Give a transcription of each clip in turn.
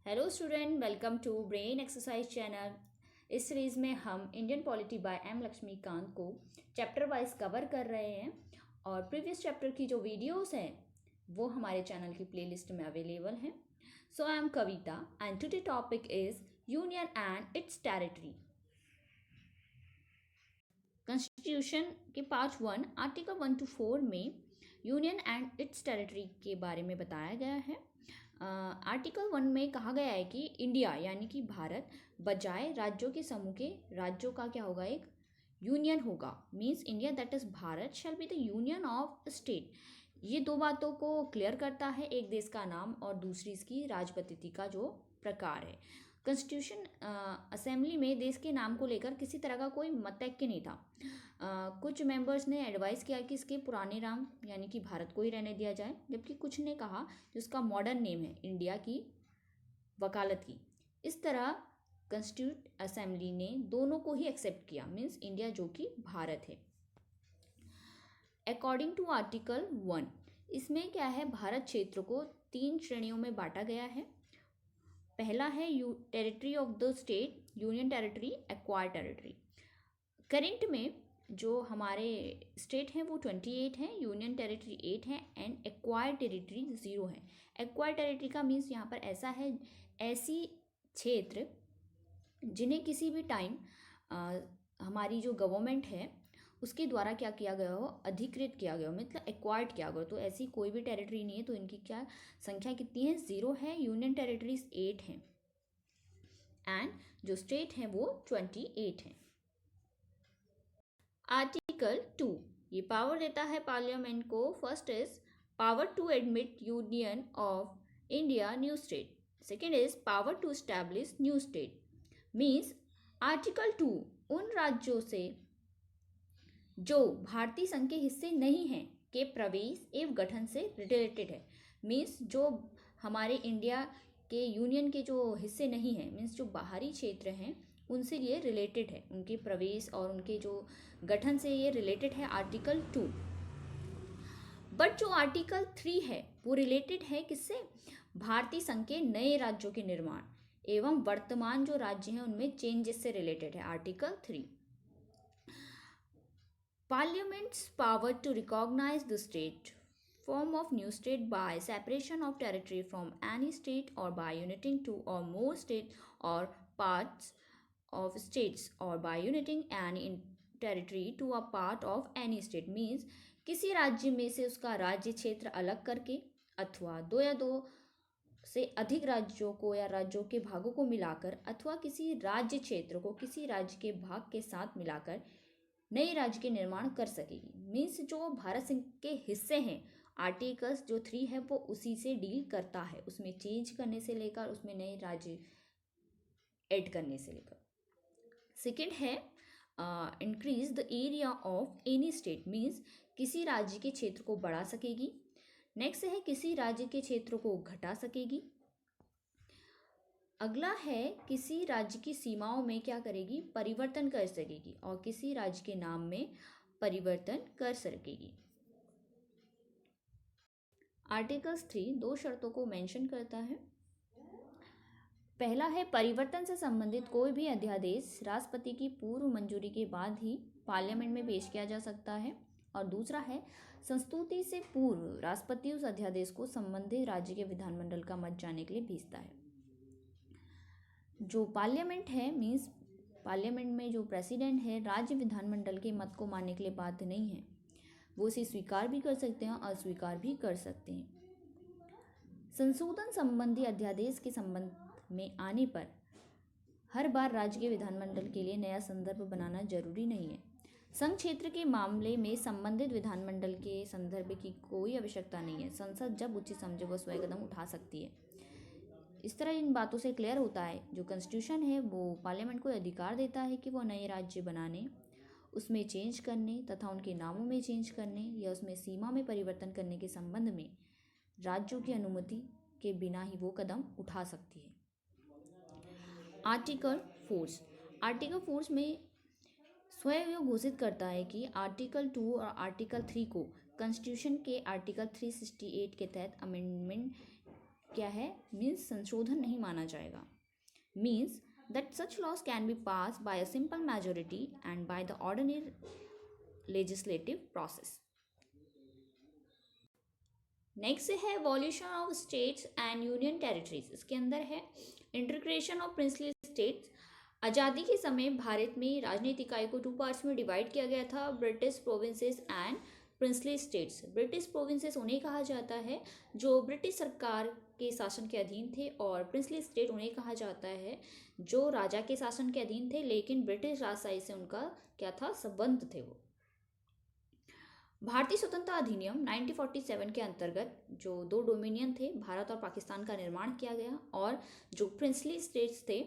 Hello student, welcome to brain exercise channel. इस series में हम Indian polity by M Laxmikanth को चैप्टर वाइज कवर कर रहे हैं और प्रीवियस चैप्टर की जो वीडियोस हैं वो हमारे चैनल की प्लेलिस्ट में अवेलेबल हैं। So I am Kavita and today topic is union and its territory. Constitution के पार्ट 1 आर्टिकल 1 to 4 में यूनियन एंड इट्स टेरिटरी के बारे में बताया गया है। आर्टिकल 1 में कहा गया है कि इंडिया यानी कि भारत बजाय राज्यों के समूह के राज्यों का क्या होगा, एक यूनियन होगा। Means India that is Bharat shall be the union of state. ये दो बातों को क्लियर करता है, एक देश का नाम और दूसरी इसकी राजपद्धति का जो प्रकार है। कॉन्स्टिट्यूशन असेंबली में देश के नाम को लेकर किसी तरह का कोई मतैक्य नहीं था। कुछ मेंबर्स ने एडवाइस किया कि इसके पुराने नाम यानी कि भारत को ही रहने दिया जाए, जबकि कुछ ने कहा जो उसका मॉडर्न नेम है इंडिया की वकालत की। इस तरह कॉन्स्टिट्यूट असेंबली ने दोनों को ही एक्सेप्ट किया, मीन्स इंडिया जो कि भारत है। अकॉर्डिंग टू आर्टिकल 1 इसमें क्या है, भारत क्षेत्र को 3 श्रेणियों में बांटा गया है। पहला है territory of the state, union territory, acquired territory. Current में जो हमारे स्टेट हैं वो 28 हैं, यूनियन टेरिटरी 8 है एंड एक्वायर्ड टेरिटरी 0 है। एक्वायर्ड टेरिटरी का मीन्स यहाँ पर ऐसा है, ऐसी क्षेत्र जिन्हें किसी भी टाइम हमारी जो गवर्नमेंट है उसके द्वारा क्या किया गया हो, अधिकृत किया गया हो, मतलब एक्वायर्ड किया गया हो। तो ऐसी कोई भी टेरिटरी नहीं है, तो इनकी क्या संख्या कितनी है, 0 है। यूनियन टेरिटरीज 8 हैं एंड जो स्टेट हैं वो 28 हैं। आर्टिकल 2 ये पावर देता है पार्लियामेंट को। First is power to admit union of India new state, second is power to establish new state. Means article 2 उन राज्यों से जो भारतीय संघ के हिस्से नहीं हैं के प्रवेश एवं गठन से रिलेटेड है। मीन्स जो हमारे इंडिया के यूनियन के जो हिस्से नहीं हैं, मीन्स जो बाहरी क्षेत्र हैं उनसे ये रिलेटेड है, उनके प्रवेश और उनके जो गठन से ये रिलेटेड है आर्टिकल 2। बट जो आर्टिकल 3 है वो रिलेटेड है किससे, भारतीय संघ के नए राज्यों के निर्माण एवं वर्तमान जो राज्य हैं उनमें चेंजेस से रिलेटेड है article 3। Parliament's power to recognize the state form of new state by separation of territory from any state or by uniting two or more state or parts of states or by uniting any territory to a part of any state means किसी राज्य में से उसका राज्य क्षेत्र अलग करके अथवा दो या दो से अधिक राज्यों को या राज्यों के भागों को मिलाकर अथवा किसी राज्य क्षेत्र को किसी राज्य के भाग के साथ मिलाकर नए राज्य के निर्माण कर सकेगी। मीन्स जो भारत संघ के हिस्से हैं आर्टिकल्स जो 3 है वो उसी से डील करता है, उसमें चेंज करने से लेकर उसमें नए राज्य ऐड करने से लेकर। सेकेंड है increase the area of any state, means किसी राज्य के क्षेत्र को बढ़ा सकेगी। नेक्स्ट है किसी राज्य के क्षेत्र को घटा सकेगी। अगला है किसी राज्य की सीमाओं में क्या करेगी, परिवर्तन कर सकेगी और किसी राज्य के नाम में परिवर्तन कर सकेगी। आर्टिकल्स 3 2 शर्तों को मेंशन करता है। पहला है परिवर्तन से संबंधित कोई भी अध्यादेश राष्ट्रपति की पूर्व मंजूरी के बाद ही पार्लियामेंट में पेश किया जा सकता है। और दूसरा है संस्तुति से पूर्व राष्ट्रपति उस अध्यादेश को संबंधित राज्य के विधानमंडल का मत जानने के लिए भेजता है। जो पार्लियामेंट है मीन्स पार्लियामेंट में जो प्रेसिडेंट है राज्य विधानमंडल के मत को मानने के लिए बाध्य नहीं है, वो इसे स्वीकार भी कर सकते हैं और अस्वीकार भी कर सकते हैं। संशोधन संबंधी अध्यादेश के संबंध में आने पर हर बार राज्य के विधानमंडल के लिए नया संदर्भ बनाना जरूरी नहीं है। संघ क्षेत्र के मामले में संबंधित विधानमंडल के संदर्भ की कोई आवश्यकता नहीं है। संसद जब उचित समझे वह स्वयं कदम उठा सकती है। इस तरह इन बातों से क्लियर होता है जो कॉन्स्टिट्यूशन है वो पार्लियामेंट को अधिकार देता है कि वो नए राज्य बनाने, उसमें चेंज करने तथा उनके नामों में चेंज करने या उसमें सीमा में परिवर्तन करने के संबंध में राज्यों की अनुमति के बिना ही वो कदम उठा सकती है। आर्टिकल 4 में स्वयं यह घोषित करता है कि आर्टिकल 2 और आर्टिकल 3 को कॉन्स्टिट्यूशन के आर्टिकल 368 के तहत अमेंडमेंट क्या है, मीन्स संशोधन नहीं माना जाएगा, means that such laws can be passed by a simple majority and by the ordinary legislative process. Next है evolution of states and union territories. इसके अंदर है इंटीग्रेशन ऑफ प्रिंसली स्टेट्स. आज़ादी के समय भारत में राजनीतिक इकाई को 2 पार्ट्स में डिवाइड किया गया था, British provinces and princely states. British provinces उन्हें कहा जाता है जो ब्रिटिश सरकार के शासन के अधीन थे, और प्रिंसली स्टेट उन्हें कहा जाता है जो राजा के शासन के अधीन थे लेकिन ब्रिटिश राजशाही से उनका क्या था, संबंध थे. वो भारतीय स्वतंत्रता अधिनियम 1947 के अंतर्गत जो 2 डोमिनियन थे, भारत और पाकिस्तान, का निर्माण किया गया, और जो प्रिंसली स्टेट्स थे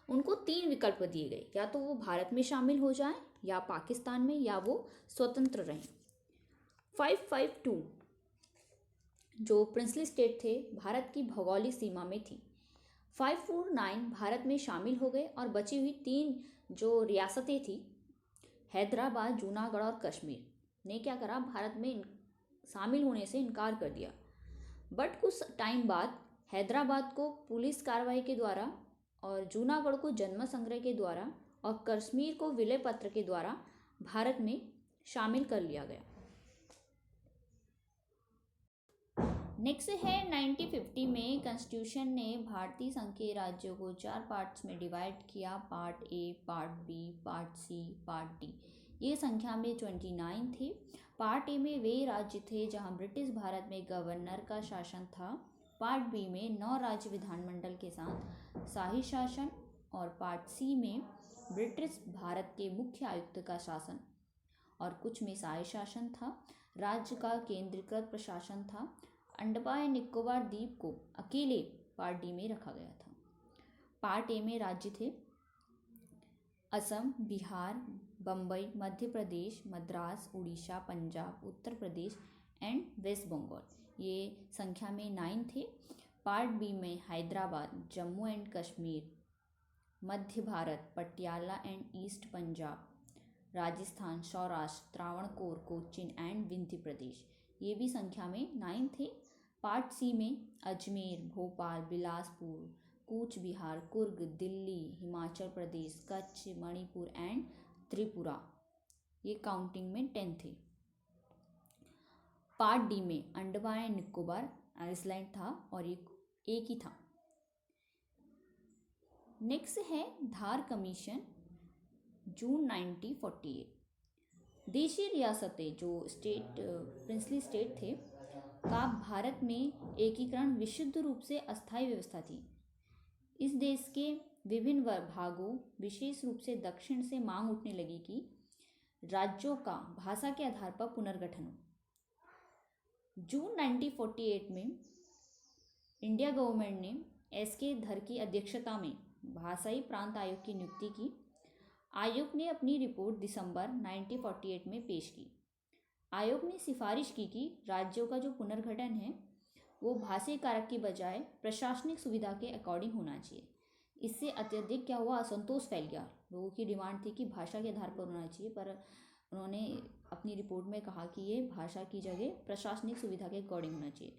उनको 3 विकल्प दिए गए, या तो वो भारत में शामिल हो जाएं, या पाकिस्तान में, या वो स्वतंत्र रहें. 552 जो प्रिंसली स्टेट थे भारत की भौगोलिक सीमा में थी. 549 भारत में शामिल हो गए, और बची हुई 3 जो रियासतें थी, हैदराबाद, जूनागढ़ और कश्मीर, ने क्या करा, भारत में शामिल होने से इनकार कर दिया. बट कुछ टाइम बाद हैदराबाद को पुलिस कार्रवाई के द्वारा, और जूनागढ़ को जन्म संग्रह के द्वारा, और कश्मीर को विलय पत्र के द्वारा भारत में शामिल कर लिया गया. नेक्स्ट है 1950 में कॉन्स्टिट्यूशन ने भारतीय संघ के राज्यों को 4 पार्ट्स में डिवाइड किया, part A, part B, part C, part D. ये संख्या में 29 थे. पार्ट ए में वे राज्य थे जहां ब्रिटिश भारत में गवर्नर का शासन था, पार्ट बी में 9 राज्य विधानमंडल के साथ शाही शासन, और पार्ट सी में ब्रिटिश भारत के मुख्य आयुक्त का शासन, और कुछ में शाही शासन था. राज्य का केंद्रीकृत प्रशासन था. अंडमान एंड निकोबार द्वीप को अकेले पार्ट डी में रखा गया था. पार्ट ए में राज्य थे असम, बिहार, बम्बई, मध्य प्रदेश, मद्रास, उड़ीसा, पंजाब, उत्तर प्रदेश एंड वेस्ट बंगाल. ये संख्या में 9 थे. पार्ट बी में Hyderabad, Jammu and Kashmir, Madhya Bharat, Patiala and East Punjab, Rajasthan, Saurashtra, Travancore, Cochin and Vindhya Pradesh. ये भी संख्या में 9 थे. पार्ट सी में अजमेर, भोपाल, बिलासपुर, कूच बिहार, कुर्ग, दिल्ली, हिमाचल प्रदेश, कच्छ, मणिपुर एंड त्रिपुरा, ये काउंटिंग में 10 थे. पार्ट डी में अंडमान एंड निकोबार आइलैंड था, और ये एक ही था. नेक्स्ट है धार कमीशन, जून 1948. देशी रियासतें जो स्टेट प्रिंसली स्टेट थे का भारत में एकीकरण विशुद्ध रूप से अस्थायी व्यवस्था थी. इस देश के विभिन्न भागों, विशेष रूप से दक्षिण से मांग उठने लगी कि राज्यों का भाषा के आधार पर पुनर्गठन हो. जून 1948 में इंडिया गवर्नमेंट ने एस.के. धर की अध्यक्षता में भाषाई प्रांत आयोग की नियुक्ति की. आयोग ने अपनी रिपोर्ट दिसंबर 1948 में पेश की. आयोग ने सिफारिश की कि राज्यों का जो पुनर्गठन है वो भाषाई कारक की बजाय प्रशासनिक सुविधा के अकॉर्डिंग होना चाहिए. इससे अत्यधिक क्या हुआ, असंतोष फैल गया. लोगों की डिमांड थी कि भाषा के आधार पर होना चाहिए, पर उन्होंने अपनी रिपोर्ट में कहा कि ये भाषा की जगह प्रशासनिक सुविधा के अकॉर्डिंग होना चाहिए.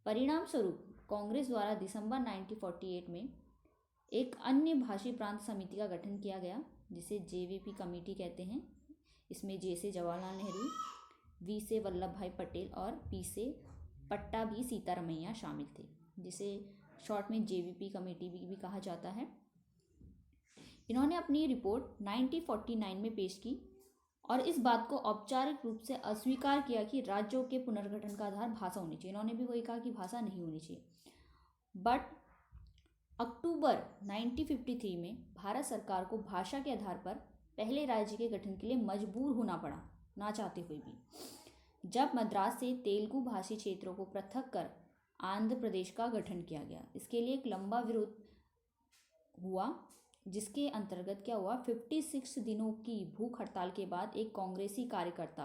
परिणाम स्वरूप कांग्रेस द्वारा दिसंबर 1948 में एक अन्य भाषी प्रांत समिति का गठन किया गया, जिसे जेवीपी कमेटी कहते हैं. इसमें जे से जवाहरलाल नेहरू, वी से वल्लभ भाई पटेल और पी से पट्टाभी सीतारमैया शामिल थे, जिसे शॉर्ट में जेवीपी कमेटी भी कहा जाता है. इन्होंने अपनी रिपोर्ट 1949 में पेश की और इस बात को औपचारिक रूप से अस्वीकार किया कि राज्यों के पुनर्गठन का आधार भाषा होनी चाहिए. इन्होंने भी वही कहा कि भाषा नहीं होनी चाहिए. बट अक्टूबर 1953 में भारत सरकार को भाषा के आधार पर पहले राज्य के गठन के लिए मजबूर होना पड़ा, ना चाहते हुए भी, जब मद्रास से तेलुगु भाषी क्षेत्रों को पृथक कर आंध्र प्रदेश का गठन किया गया. इसके लिए एक लंबा विरोध हुआ, जिसके अंतर्गत क्या हुआ, 56 दिनों की भूख हड़ताल के बाद एक कांग्रेसी कार्यकर्ता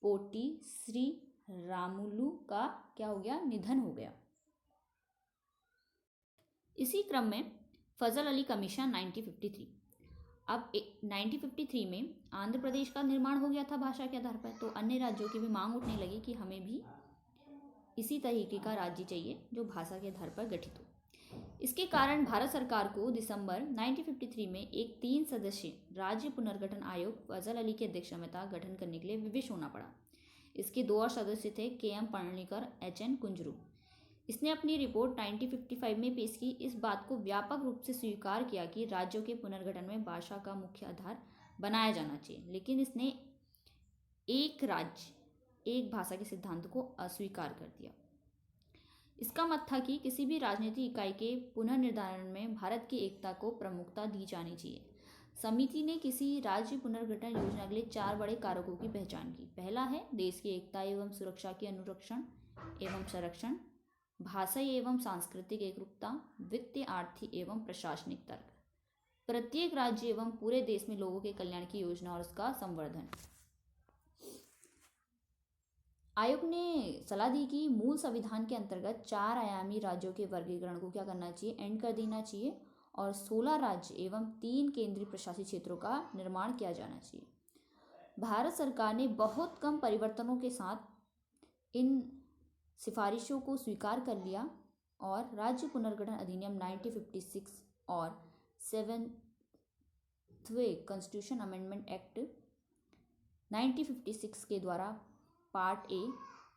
पोटी श्री रामुलु का क्या हो गया, निधन हो गया. इसी क्रम में फजल अली कमीशन 1953. अब 1953 में आंध्र प्रदेश का निर्माण हो गया था भाषा के आधार पर, तो अन्य राज्यों की भी मांग उठने लगी कि हमें भी इसी तरीके का राज्य चाहिए जो भाषा के आधार पर गठित हो। इसके कारण भारत सरकार को दिसंबर 1953 में एक 3 सदस्यीय राज्य पुनर्गठन आयोग फजल अली की अध्यक्षता में गठन करने के लिए विवश होना पड़ा। इसके 2 और सदस्य थे KM पणलीकर, HN कुंजरू। इसने अपनी रिपोर्ट 1955 में पेश की। इस बात को व्यापक रूप से स्वीकार किया कि राज्यों के पुनर्गठन में भाषा का मुख्य आधार बनाया जाना चाहिए, लेकिन इसने एक राज्य एक भाषा के सिद्धांत को अस्वीकार कर दिया। इसका मत था कि किसी भी राजनीतिक इकाई के पुनर्निर्धारण में भारत की एकता को प्रमुखता दी जानी चाहिए। समिति ने किसी राज्य पुनर्गठन योजना के लिए 4 बड़े कारकों की पहचान की। पहला है देश की एकता एवं सुरक्षा की अनुरक्षण एवं संरक्षण, भाषाई एवं सांस्कृतिक एकरूपता, वित्तीय, आर्थिक एवं प्रशासनिक तर्क, प्रत्येक राज्य एवं पूरे देश में लोगों के कल्याण की योजना और उसका संवर्धन। आयोग ने सलाह दी कि मूल संविधान के अंतर्गत 4 आयामी राज्यों के वर्गीकरण को क्या करना चाहिए, एंड कर देना चाहिए, और 16 राज्य एवं 3 केंद्रीय प्रशासित क्षेत्रों का निर्माण किया जाना चाहिए। भारत सरकार ने बहुत कम परिवर्तनों के साथ इन सिफारिशों को स्वीकार कर लिया और राज्य पुनर्गठन अधिनियम 1956 और 7वें कॉन्स्टिट्यूशन अमेंडमेंट एक्ट 1956 के द्वारा पार्ट ए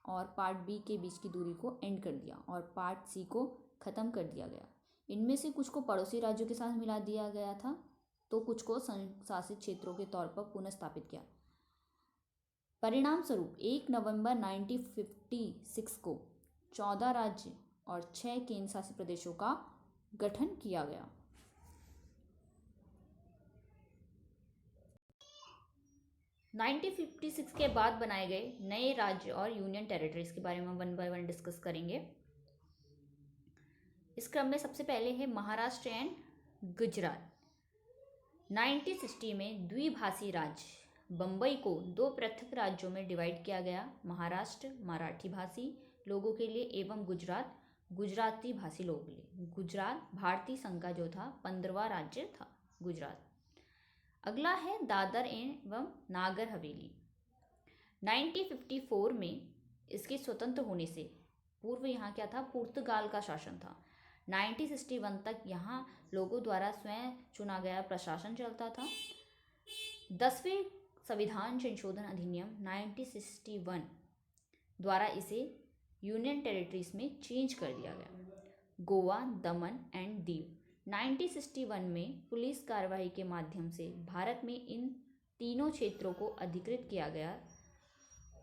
और पार्ट बी के बीच की दूरी को एंड कर दिया और पार्ट सी को ख़त्म कर दिया गया। इनमें से कुछ को पड़ोसी राज्यों के साथ मिला दिया गया था, तो कुछ को संशासित क्षेत्रों के तौर पर पुनः स्थापित किया। परिणाम स्वरूप 1 नवंबर 1956 को 14 राज्य और 6 केंद्र शासित प्रदेशों का गठन किया गया। नाइनटीन 1956 के बाद बनाए गए नए राज्य और यूनियन टेरिटरीज के बारे में 1 बाय 1 डिस्कस करेंगे। इस क्रम में सबसे पहले है महाराष्ट्र एंड गुजरात। 1960 में द्विभाषी राज्य बम्बई को 2 पृथक राज्यों में डिवाइड किया गया, महाराष्ट्र मराठी भाषी लोगों के लिए एवं गुजरात गुजराती भाषी लोगों के लिए। गुजरात भारतीय संघ का जो था 15वां राज्य था गुजरात। अगला है दादर एवं नागर हवेली। 1954 में इसके स्वतंत्र होने से पूर्व यहाँ क्या था, पुर्तगाल का शासन था। 1961 तक यहाँ लोगों द्वारा स्वयं चुना गया प्रशासन चलता था। 10वें संविधान संशोधन अधिनियम 1961 द्वारा इसे यूनियन टेरिटरीज में चेंज कर दिया गया। गोवा, दमन एंड दीव 1961 में पुलिस कार्रवाई के माध्यम से भारत में इन तीनों क्षेत्रों को अधिकृत किया गया।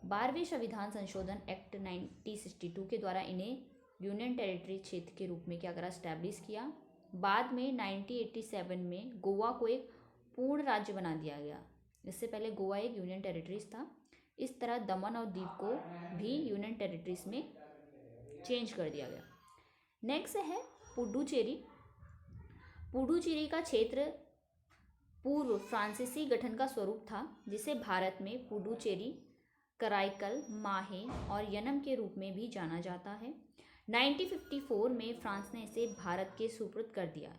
12वें संविधान संशोधन एक्ट 1962 के द्वारा इन्हें यूनियन टेरिटरी क्षेत्र के रूप में क्या करा, स्टैब्लिश किया। बाद में 1987 में गोवा को एक पूर्ण राज्य बना दिया गया। इससे पहले गोवा एक यूनियन टेरिटरीज था। इस तरह दमन और दीव को भी यूनियन टेरिटरीज में चेंज कर दिया गया। नेक्स्ट है पुडुचेरी। पुडुचेरी का क्षेत्र पूर्व फ्रांसीसी गठन का स्वरूप था, जिसे भारत में पुडुचेरी, कराईकल, माहे और यनम के रूप में भी जाना जाता है। 1954 में फ्रांस ने इसे भारत के सुपुर्द कर दिया।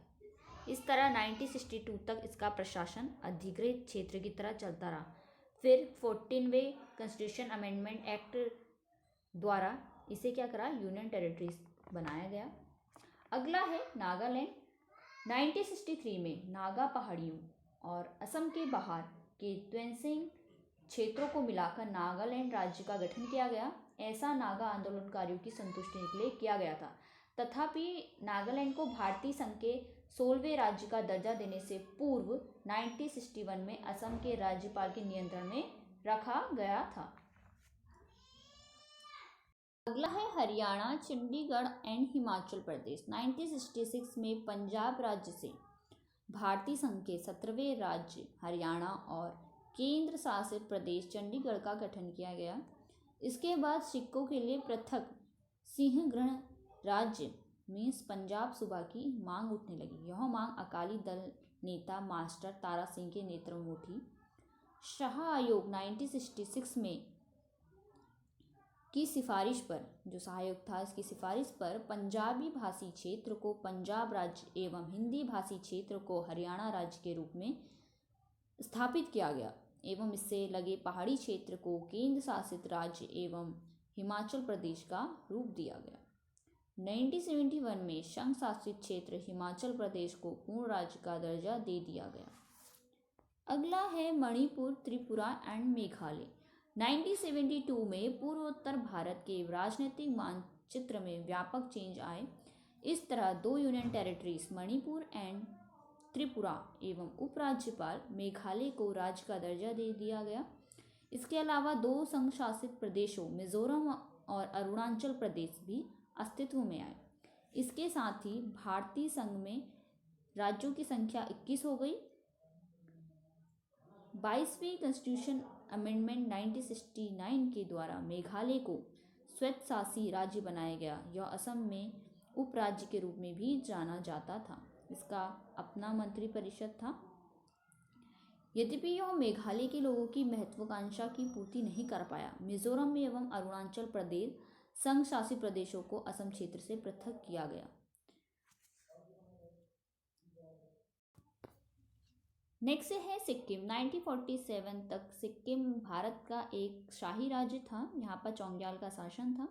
इस तरह 1962 तक इसका प्रशासन अधिकृत क्षेत्र की तरह चलता रहा। फिर 14वें कॉन्स्टिट्यूशन अमेंडमेंट एक्ट द्वारा इसे क्या करा, यूनियन टेरिटरीज बनाया गया। अगला है नागालैंड। 1963 में नागा पहाड़ियों और असम के बाहर के त्वेंसिंग क्षेत्रों को मिलाकर नागालैंड राज्य का गठन किया गया। ऐसा नागा आंदोलनकारियों की संतुष्टि के लिए किया गया था। तथापि नागालैंड को भारतीय संघ के 16वें राज्य का दर्जा देने से पूर्व 1961 में असम के राज्यपाल के नियंत्रण में रखा गया था। अगला है हरियाणा, चंडीगढ़ एंड हिमाचल प्रदेश। 1966 में पंजाब राज्य से भारतीय संघ के 17वें राज्य हरियाणा और केंद्र शासित प्रदेश चंडीगढ़ का गठन किया गया। इसके बाद सिखों के लिए पृथक सिंहगढ़ राज्य मीन्स पंजाब सूबा की मांग उठने लगी। यह मांग अकाली दल नेता मास्टर तारा सिंह के नेतृत्व में उठी। शाह आयोग 1966 में की सिफारिश पर, जो सहायक था, इसकी सिफारिश पर पंजाबी भाषी क्षेत्र को पंजाब राज्य एवं हिंदी भाषी क्षेत्र को हरियाणा राज्य के रूप में स्थापित किया गया एवं इससे लगे पहाड़ी क्षेत्र को केंद्र शासित राज्य एवं हिमाचल प्रदेश का रूप दिया गया। 1971 में संघ शासित क्षेत्र हिमाचल प्रदेश को पूर्ण राज्य का दर्जा दे दिया गया। अगला है मणिपुर, त्रिपुरा एंड मेघालय। 1972 में पूर्वोत्तर भारत के राजनीतिक मानचित्र में व्यापक चेंज आए। इस तरह दो union territories Manipur and Tripura एवं उपराज्यपाल मेघालय को राज्य का दर्जा दे दिया गया। इसके अलावा दो संघ शासित प्रदेशों मिजोरम और अरुणाचल प्रदेश भी अस्तित्व में आए। इसके साथ ही भारतीय संघ में राज्यों की संख्या 21 हो गई। 22वीं कॉन्स्टिट्यूशन अमेंडमेंट 1969 के द्वारा मेघालय को स्वैतशासी राज्य बनाया गया। यह असम में उपराज्य के रूप में भी जाना जाता था। इसका अपना मंत्रिपरिषद था। यद्यपि यह मेघालय के लोगों की महत्वाकांक्षा की पूर्ति नहीं कर पाया। मिजोरम एवं अरुणाचल प्रदेश संघ शासित प्रदेशों को असम क्षेत्र से पृथक किया गया। नेक्स्ट है सिक्किम। 1947 तक सिक्किम भारत का एक शाही राज्य था। यहाँ पर चोंग्याल का शासन था।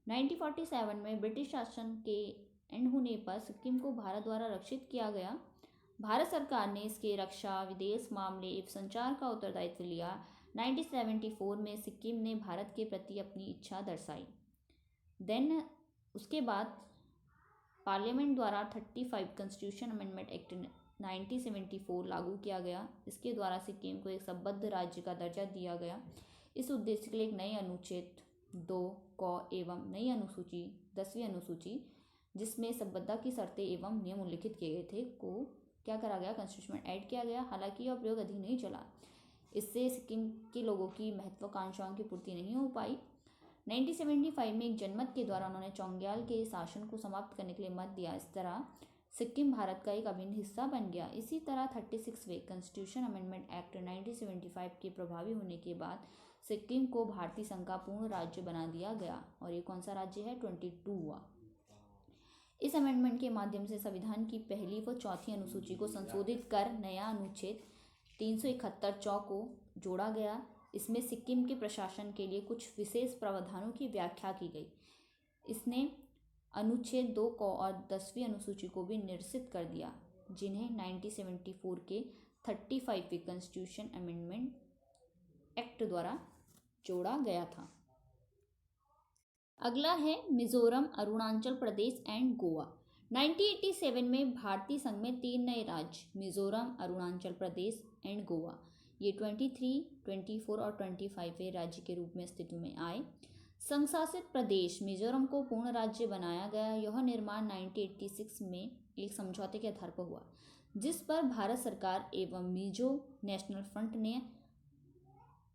1947 में ब्रिटिश शासन के एंड होने पर सिक्किम को भारत द्वारा रक्षित किया गया। भारत सरकार ने इसके रक्षा, विदेश मामले एवं संचार का उत्तरदायित्व लिया। 1974 में सिक्किम ने भारत के प्रति अपनी इच्छा दर्शाई। देन उसके बाद पार्लियामेंट द्वारा 35 कॉन्स्टिट्यूशन अमेंडमेंट एक्ट 1974 लागू किया गया। इसके द्वारा सिक्किम को एक संबद्ध राज्य का दर्जा दिया गया। इस उद्देश्य के लिए एक नए अनुच्छेद 2 क एवं नई अनुसूची 10वीं अनुसूची जिसमें संबद्धता की शर्तें एवं नियम उल्लिखित किए गए थे को क्या करा गया, कॉन्स्टिट्यूशन में ऐड किया गया। हालांकि यह प्रयोग अधिक नहीं चला। इससे सिक्किम के लोगों की महत्वाकांक्षाओं की पूर्ति नहीं हो पाई। 1975 में एक जनमत के द्वारा उन्होंने चोंग्याल के शासन को समाप्त करने के लिए मत दिया। इस तरह सिक्किम भारत का एक अभिन्न हिस्सा बन गया। इसी तरह 36वें कॉन्स्टिट्यूशन अमेंडमेंट एक्ट 1975 के प्रभावी होने के बाद सिक्किम को भारतीय संघ का पूर्ण राज्य बना दिया गया। और ये कौन सा राज्य है, 22वां। इस अमेंडमेंट के माध्यम से संविधान की पहली व चौथी अनुसूची को संशोधित कर नया अनुच्छेद 371 चौ को जोड़ा गया। इसमें सिक्किम के प्रशासन के लिए कुछ विशेष प्रावधानों की व्याख्या की गई। इसने अनुच्छेद 2 को और 10वीं अनुसूची को भी निरसित कर दिया, जिन्हें 1974 के 35वीं कॉन्स्टिट्यूशन अमेंडमेंट एक्ट द्वारा जोड़ा गया था। अगला है मिजोरम, अरुणाचल प्रदेश एंड गोवा। 1987 में भारतीय संघ में 3 नए राज्य मिजोरम, अरुणाचल प्रदेश एंड गोवा ये 23, 24 और 25वें राज्य के रूप में अस्तित्व में आए। संघ शासित प्रदेश मिजोरम को पूर्ण राज्य बनाया गया। यह निर्माण 1986 में एक समझौते के आधार पर हुआ, जिस पर भारत सरकार एवं मिजो नेशनल फ्रंट ने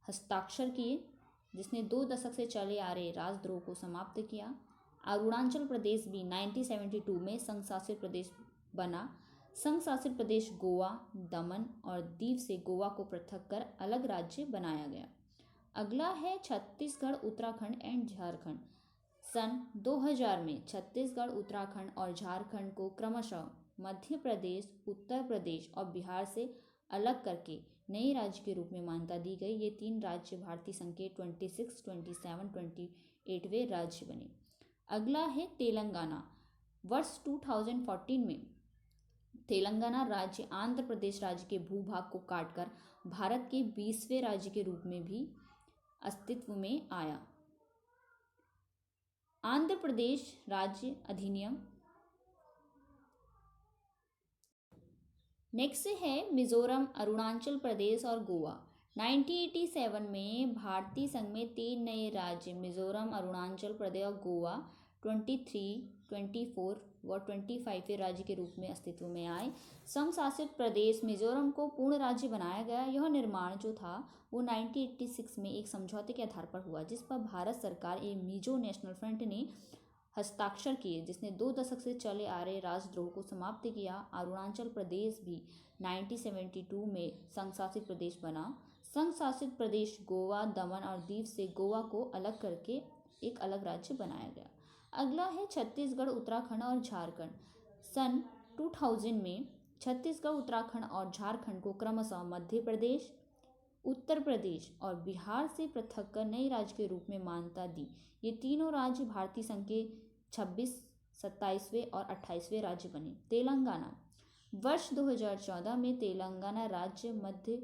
हस्ताक्षर किए, जिसने 2 दशक से चले आ रहे राजद्रोह को समाप्त किया। अरुणाचल प्रदेश भी 1972 में संघ शासित प्रदेश बना। संघ शासित प्रदेश गोवा, दमन और दीव से गोवा को पृथक कर अलग राज्य बनाया गया। अगला है छत्तीसगढ़, उत्तराखंड एंड झारखंड। सन 2000 में छत्तीसगढ़, उत्तराखंड और झारखंड को क्रमशः मध्य प्रदेश, उत्तर प्रदेश और बिहार से अलग करके नए राज्य के रूप में मान्यता दी गई। ये 3 राज्य भारतीय संघ के 26, 27, 28वें राज्य बने। अगला है तेलंगाना। वर्ष 2014 में तेलंगाना राज्य आंध्र प्रदेश राज्य के भूभाग को काटकर भारत के 20वें राज्य के रूप में भी अस्तित्व में आया। आंध्र प्रदेश राज्य अधिनियम। नेक्स्ट है मिजोरम, अरुणाचल प्रदेश और गोवा। 1987 में भारतीय संघ में 3 नए राज्य मिजोरम, अरुणाचल प्रदेश और गोवा 23, 24 व 25वें राज्य के रूप में अस्तित्व में आए। संघ शासित प्रदेश मिजोरम को पूर्ण राज्य बनाया गया। यह निर्माण जो था वो 1986 में एक समझौते के आधार पर हुआ, जिस पर भारत सरकार एवं मिजो नेशनल फ्रंट ने हस्ताक्षर किए, जिसने 2 दशक से चले आ रहे राजद्रोह को समाप्त किया। अरुणाचल प्रदेश भी 1972 में संघ शासित प्रदेश बना। संघ शासित प्रदेश गोवा, दमन और दीव से गोवा को अलग करके एक अलग राज्य बनाया गया। अगला है छत्तीसगढ़, उत्तराखंड और झारखंड। सन 2000 में छत्तीसगढ़, उत्तराखंड और झारखंड को क्रमशः मध्य प्रदेश, उत्तर प्रदेश और बिहार से पृथक कर नए राज्य के रूप में मान्यता दी। ये तीनों राज्य भारतीय संघ के 26, 27वें और 28वें राज्य बने। तेलंगाना। वर्ष 2014 में तेलंगाना राज्य मध्य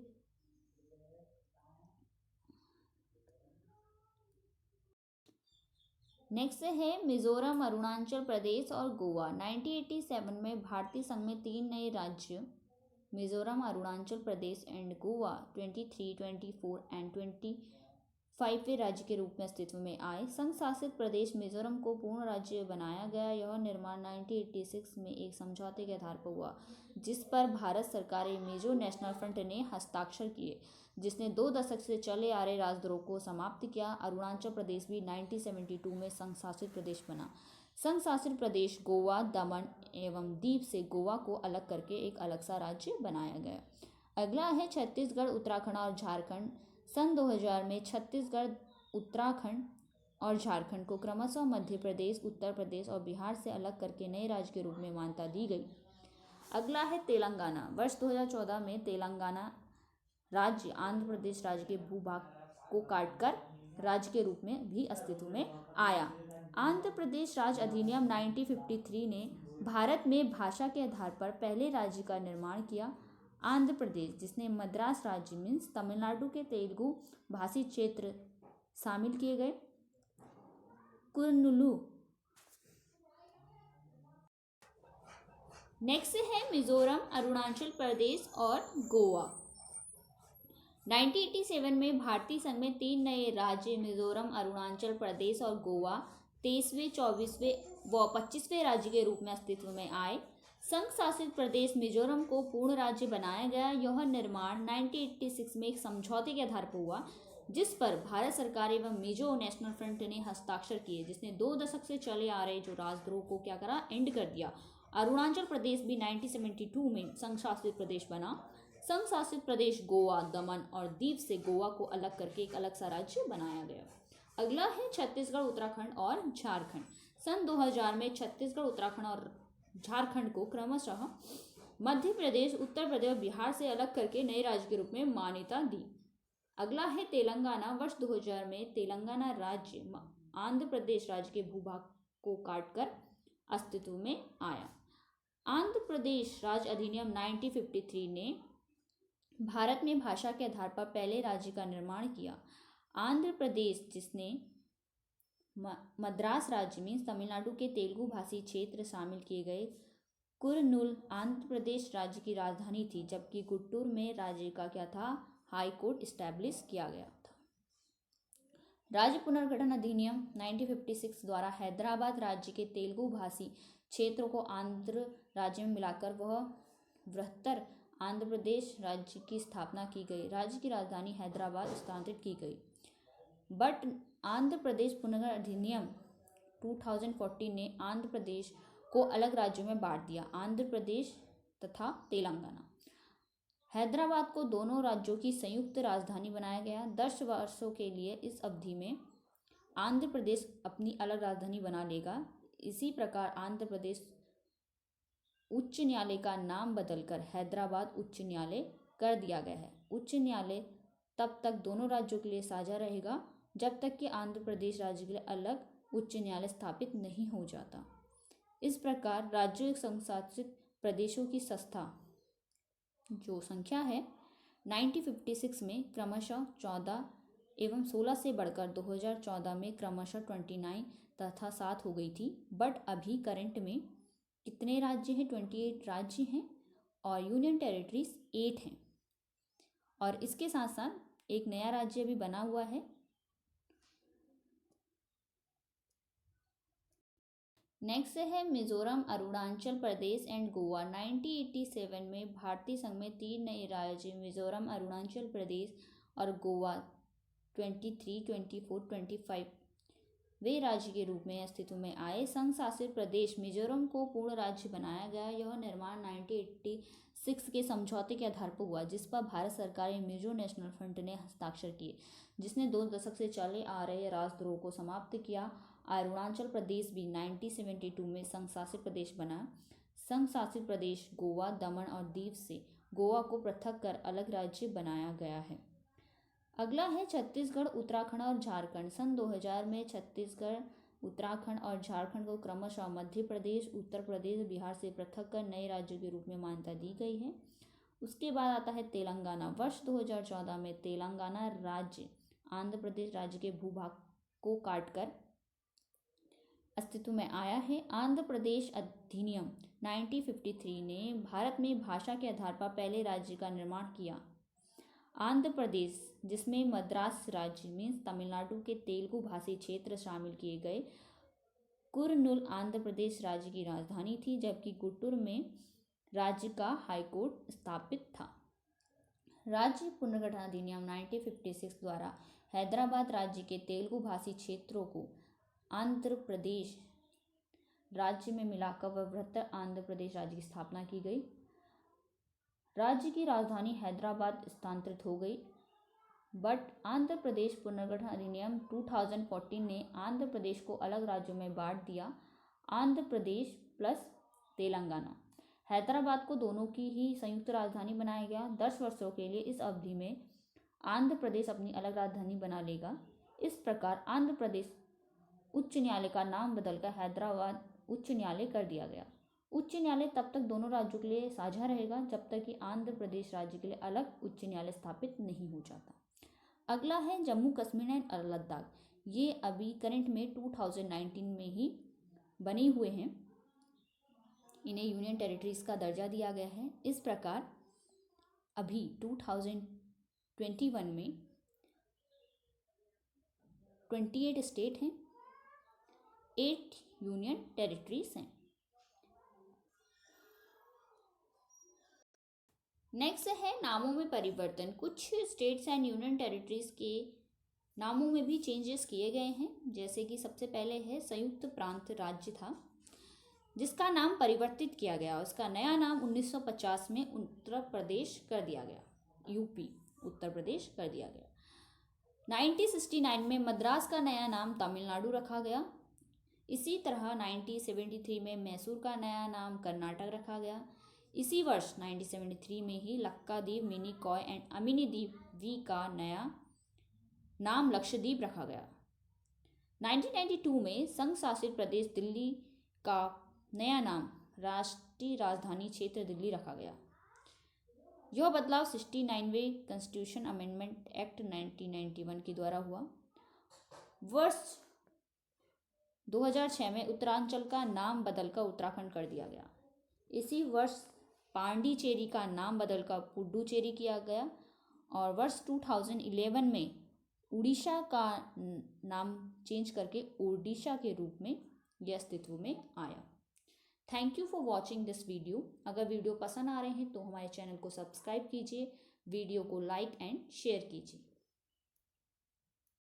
नेक्स्ट है मिजोरम, अरुणाचल प्रदेश और गोवा। 1987 में भारतीय संघ में 3 नए राज्य मिजोरम, अरुणाचल प्रदेश एंड गोवा 23, 24 एंड 25वें राज्य के रूप में अस्तित्व में आए। संघ शासित प्रदेश मिजोरम को पूर्ण राज्य बनाया गया। यह निर्माण 1986 में एक समझौते के आधार पर हुआ, जिस पर भारत सरकार मिजो नेशनल फ्रंट ने हस्ताक्षर किए, जिसने 2 दशक से चले आ रहे राजद्रोह को समाप्त किया। अरुणाचल प्रदेश भी 1972 में संघ शासित प्रदेश बना। संघ शासित प्रदेश गोवा, दमन एवं दीव से गोवा को अलग करके एक अलग सा राज्य बनाया गया। अगला है छत्तीसगढ़, उत्तराखंड और झारखंड। सन 2000 में छत्तीसगढ़, उत्तराखंड और झारखंड को क्रमशः मध्य प्रदेश, उत्तर प्रदेश और बिहार से अलग करके नए राज्य के रूप में मान्यता दी गई। अगला है तेलंगाना। वर्ष 2014 में तेलंगाना राज्य आंध्र प्रदेश राज्य के भूभाग को काटकर राज्य के रूप में भी अस्तित्व में आया। आंध्र प्रदेश राज्य अधिनियम 1953 ने भारत में भाषा के आधार पर पहले राज्य का निर्माण किया। आंध्र प्रदेश, जिसने मद्रास राज्य मीन्स तमिलनाडु के तेलुगु भाषी क्षेत्र शामिल किए गए। कुर्नूलु। नेक्स्ट है मिजोरम, अरुणाचल प्रदेश और गोवा। 1987 में भारतीय संघ में 3 नए राज्य मिजोरम, अरुणाचल प्रदेश और गोवा 23वें, 24वें व 25वें राज्य के रूप में अस्तित्व में आए। संघ शासित प्रदेश मिजोरम को पूर्ण राज्य बनाया गया। यह निर्माण 1986 में एक समझौते के आधार पर हुआ, जिस पर भारत सरकार एवं मिजो नेशनल फ्रंट ने हस्ताक्षर किए, जिसने 2 दशक से चले आ रहे जो राजद्रोह को क्या करा, एंड कर दिया। अरुणाचल प्रदेश भी 1972 में संघ शासित प्रदेश बना। संघ शासित प्रदेश गोवा, दमन और दीव से गोवा को अलग करके एक अलग सा राज्य बनाया गया। अगला है छत्तीसगढ़, उत्तराखंड और झारखंड। सन 2000 में छत्तीसगढ़, उत्तराखंड और झारखंड को क्रमशः मध्य प्रदेश, उत्तर प्रदेश और बिहार से अलग करके नए राज्य के रूप में मान्यता दी। अगला है तेलंगाना। वर्ष 2000 में तेलंगाना राज्य आंध्र प्रदेश राज्य के भूभाग को काटकर अस्तित्व में आया। आंध्र प्रदेश राज्य अधिनियम 1953 ने भारत में भाषा के आधार पर पहले राज्य का निर्माण किया। आंध्र प्रदेश, जिसने मद्रास राज्य में तमिलनाडु के तेलुगु भाषी क्षेत्र शामिल किए गए। कुर्नूल आंध्र प्रदेश राज्य की राजधानी थी, जबकि गुंटूर में राज्य का क्या था, हाई कोर्ट इस्टेब्लिश किया गया था। राज्य पुनर्गठन अधिनियम 1956 द्वारा हैदराबाद राज्य के तेलुगु भाषी क्षेत्रों को आंध्र राज्य में मिलाकर वह बृहत्तर आंध्र प्रदेश राज्य की स्थापना की गई। राज्य की राजधानी हैदराबाद स्थानांतरित की गई। बट आंध्र प्रदेश पुनर्गठन अधिनियम 2014 ने आंध्र प्रदेश को अलग राज्यों में बांट दिया, आंध्र प्रदेश तथा तेलंगाना। हैदराबाद को दोनों राज्यों की संयुक्त राजधानी बनाया गया। 10 वर्षों के लिए इस अवधि में आंध्र प्रदेश अपनी अलग राजधानी बना लेगा। इसी प्रकार आंध्र प्रदेश उच्च न्यायालय का नाम बदलकर हैदराबाद उच्च न्यायालय कर दिया गया है। उच्च न्यायालय तब तक दोनों राज्यों के लिए साझा रहेगा जब तक कि आंध्र प्रदेश राज्य के लिए अलग उच्च न्यायालय स्थापित नहीं हो जाता। इस प्रकार राज्यों एक संशासित प्रदेशों की संस्था जो संख्या है 1956 में क्रमशः 14 एवं 16 से बढ़कर 2014 में क्रमशः 29 तथा 7 हो गई थी। बट अभी करंट में कितने राज्य हैं? 28 राज्य हैं और यूनियन टेरिटरीज 8 हैं। और इसके साथ साथ एक नया राज्य भी बना हुआ है। नेक्स्ट है मिजोरम, अरुणाचल प्रदेश एंड गोवा। 1987 में भारतीय संघ में 3 नए राज्य मिजोरम, अरुणाचल प्रदेश और गोवा 23, 24, 25 वे राज्य के रूप में अस्तित्व में आए। संघ शासित प्रदेश मिजोरम को पूर्ण राज्य बनाया गया। यह निर्माण 1986 के समझौते के आधार पर हुआ, जिस पर भारत सरकार मिजो नेशनल फ्रंट ने हस्ताक्षर किए, जिसने 2 दशक से चले आ रहे राजद्रोह को समाप्त किया। अरुणाचल प्रदेश भी 1972 में संघ शासित प्रदेश बना। संघ शासित प्रदेश गोवा, दमन और दीव से गोवा को पृथक कर अलग राज्य बनाया गया है। अगला है छत्तीसगढ़, उत्तराखंड और झारखंड। सन 2000 में छत्तीसगढ़, उत्तराखंड और झारखंड को क्रमशः मध्य प्रदेश, उत्तर प्रदेश, बिहार से पृथक कर नए राज्यों के रूप में मान्यता दी गई है। उसके बाद आता है तेलंगाना। वर्ष 2014 में तेलंगाना राज्य आंध्र प्रदेश राज्य के भूभाग को काटकर अस्तित्व में आया है। आंध्र प्रदेश अधिनियम 1953 ने भारत में भाषा के आधार पर पहले राज्य का निर्माण किया। आंध्र प्रदेश, जिसमें मद्रास राज्य मीन्स तमिलनाडु के तेलुगु भाषी क्षेत्र शामिल किए गए, कुर्नूल आंध्र प्रदेश राज्य की राजधानी थी, जबकि गुंटूर में राज्य का हाईकोर्ट स्थापित था। राज्य पुनर्गठन अधिनियम 1956 द्वारा हैदराबाद राज्य के तेलुगु भाषी क्षेत्रों को आंध्र प्रदेश राज्य में मिलाकर बृहत्तर आंध्र प्रदेश राज्य की स्थापना की गई। राज्य की राजधानी हैदराबाद स्थानांतरित हो गई, बट आंध्र प्रदेश पुनर्गठन अधिनियम 2014 ने आंध्र प्रदेश को अलग राज्यों में बांट दिया, आंध्र प्रदेश प्लस तेलंगाना। हैदराबाद को दोनों की ही संयुक्त राजधानी बनाया गया। 10 वर्षों के लिए इस अवधि में आंध्र प्रदेश अपनी अलग राजधानी बना लेगा। इस प्रकार आंध्र प्रदेश उच्च न्यायालय का नाम बदलकर हैदराबाद उच्च न्यायालय कर दिया गया। उच्च न्यायालय तब तक दोनों राज्यों के लिए साझा रहेगा जब तक कि आंध्र प्रदेश राज्य के लिए अलग उच्च न्यायालय स्थापित नहीं हो जाता। अगला है जम्मू कश्मीर एंड लद्दाख। ये अभी करंट में 2019 में ही बने हुए हैं, इन्हें यूनियन टेरिटरीज का दर्जा दिया गया है। इस प्रकार अभी 2021 में 28 स्टेट हैं, 8 यूनियन टेरिटरीज हैं। नेक्स्ट है नामों में परिवर्तन। कुछ स्टेट्स एंड यूनियन टेरिटरीज के नामों में भी चेंजेस किए गए हैं, जैसे कि सबसे पहले है संयुक्त प्रांत राज्य था, जिसका नाम परिवर्तित किया गया। उसका नया नाम 1950 में उत्तर प्रदेश कर दिया गया, यूपी उत्तर प्रदेश कर दिया गया। 1969 में मद्रास का नया नाम तमिलनाडु रखा गया। इसी तरह 1973 में मैसूर का नया नाम कर्नाटक रखा गया। इसी वर्ष 1973 में ही लक्काद्वीप, मिनिकॉय एंड अमिनी द्वीप का नया नाम लक्षद्वीप रखा गया। 1992 में संघ शासित प्रदेश दिल्ली का नया नाम राष्ट्रीय राजधानी क्षेत्र दिल्ली रखा गया। यह बदलाव 69वें कॉन्स्टिट्यूशन अमेंडमेंट एक्ट 1991 के द्वारा हुआ। वर्ष 2006 में उत्तरांचल का नाम बदलकर उत्तराखंड कर दिया गया। इसी वर्ष पांडिचेरी का नाम बदलकर पुडुचेरी किया गया और वर्ष 2011 में उड़ीसा का नाम चेंज करके ओडिशा के रूप में यह अस्तित्व में आया। Thank you for watching this video. अगर वीडियो पसंद आ रहे हैं तो हमारे चैनल को सब्सक्राइब कीजिए, वीडियो को लाइक एंड शेयर कीजिए।